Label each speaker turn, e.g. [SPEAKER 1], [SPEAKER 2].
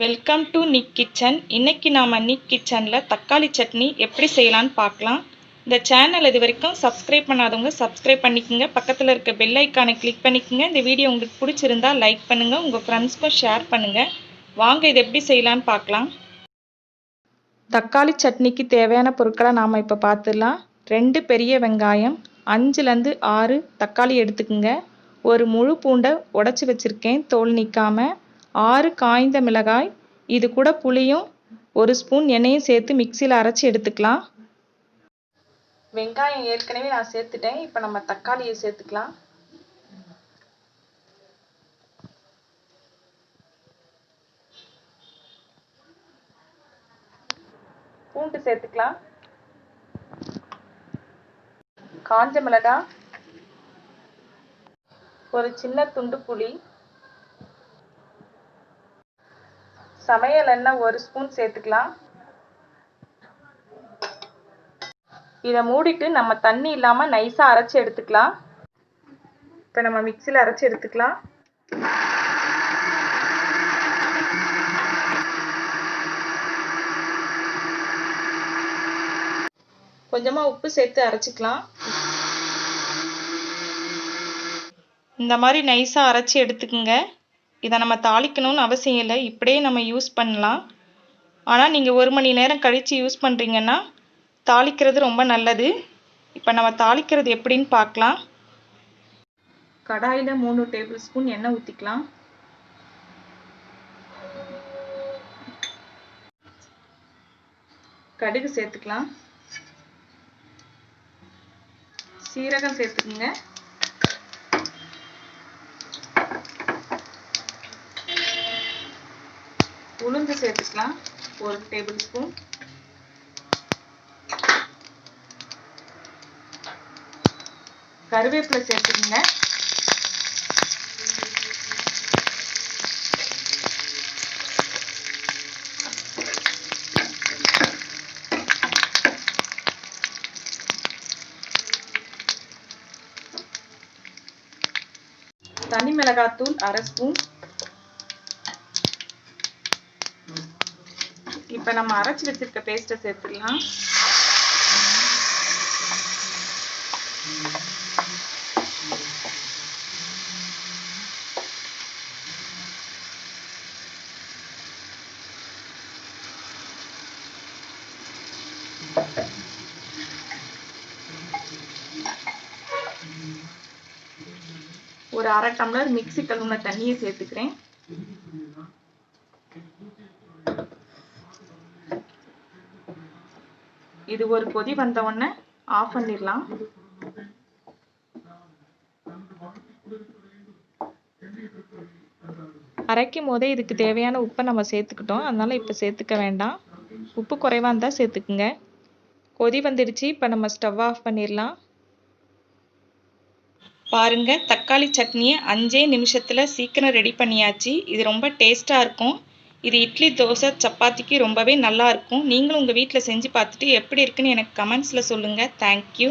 [SPEAKER 1] Welcome to Nick kitchen. இன்னைக்கு நாம நிக் கிச்சன்ல தக்காளி சட்னி எப்படி செய்யலாம்னு பார்க்கலாம். இந்த சேனல் இது வரைக்கும் சப்ஸ்கிரைப் பண்ணாதவங்க சப்ஸ்கிரைப் பண்ணிக்கோங்க. பக்கத்தில் இருக்க பெல் ஐக்கானை கிளிக் பண்ணிக்கோங்க. இந்த வீடியோ உங்களுக்கு பிடிச்சிருந்தா லைக் பண்ணுங்க, உங்க ஃப்ரெண்ட்ஸ்க்கும் ஷேர் பண்ணுங்க. வாங்க இது எப்படி செய்யலாம்னு பார்க்கலாம். தக்காளி சட்னிக்கு தேவையான பொருட்களை நாம இப்போ பார்த்துடலாம். 2 பெரிய வெங்காயம், 5லேருந்து 6 தக்காளி எடுத்துக்கோங்க. ஒரு முழு பூண்டை உடைச்சி வச்சிருக்கேன் தோல் நீக்காம. 6 காய்ந்த மிளகாய், இது கூட புளியும் 1 ஸ்பூன் எண்ணெயும் சேர்த்து மிக்சியில் அரைச்சி எடுத்துக்கலாம். வெங்காயம் ஏற்கனவே நான் சேர்த்துட்டேன். இப்போ நம்ம தக்காளியை சேர்த்துக்கலாம். பூண்டு சேர்த்துக்கலாம். காஞ்ச மிளகாய், ஒரு சின்ன துண்டு புளி, சமையல் எண்ணெய் 1 ஸ்பூன் சேர்த்துக்கலாம். இதை மூடிட்டு நம்ம தண்ணி இல்லாமல் நைஸாக அரைச்சி எடுத்துக்கலாம். இப்போ நம்ம மிக்சியில் அரைச்சி எடுத்துக்கலாம். கொஞ்சமாக உப்பு சேர்த்து அரைச்சிக்கலாம். இந்த மாதிரி நைஸாக அரைச்சி எடுத்துக்கோங்க. இதை நம்ம தாளிக்கணும்னு அவசியம் இல்லை, இப்படியே நம்ம யூஸ் பண்ணலாம். ஆனால் நீங்கள் 1 மணி நேரம் கழித்து யூஸ் பண்ணுறீங்கன்னா தாளிக்கிறது ரொம்ப நல்லது. இப்போ நம்ம தாளிக்கிறது எப்படின்னு பார்க்கலாம். கடாயில் 3 டேபிள் ஸ்பூன் எண்ணெய் ஊற்றிக்கலாம். கடுகு சேர்த்துக்கலாம். சீரகம் சேர்த்துக்குங்க. உளுந்து சேர்த்துக்கலாம் 1 டேபிள் ஸ்பூன். கருவேப்பிலை சேர்த்துக்குங்க. தனி மிளகாத்தூள் 1/2 ஸ்பூன். இப்போ நம்ம அரைச்சி வச்சிருக்க பேஸ்ட்டை சேர்த்துக்கலாம். ஒரு 1/2 டம்ளர் மிக்ஸி கழுவுன தண்ணியை சேர்த்துக்கிறேன். இது ஒரு கொதி வந்த உடனே ஆஃப் பண்ணிடலாம். அரைக்கும் போதே இதுக்கு தேவையான உப்பை நம்ம சேர்த்துக்கிட்டோம், அதனால இப்போ சேர்த்துக்க வேண்டாம். உப்பு குறைவாக இருந்தால் சேர்த்துக்குங்க. கொதி வந்துடுச்சு, இப்போ நம்ம ஸ்டவ் ஆஃப் பண்ணிடலாம். பாருங்க, தக்காளி சட்னியை 5 நிமிஷத்தில் சீக்கிரம் ரெடி பண்ணியாச்சு. இது ரொம்ப டேஸ்ட்டாக இருக்கும். இது இட்லி, தோசை, சப்பாத்திக்கு ரொம்பவே நல்லா இருக்கும். நீங்களும் உங்கள் வீட்டில் செஞ்சு பார்த்துட்டு எப்படி இருக்குன்னு எனக்கு கமெண்ட்ஸில் சொல்லுங்கள். தேங்க்யூ.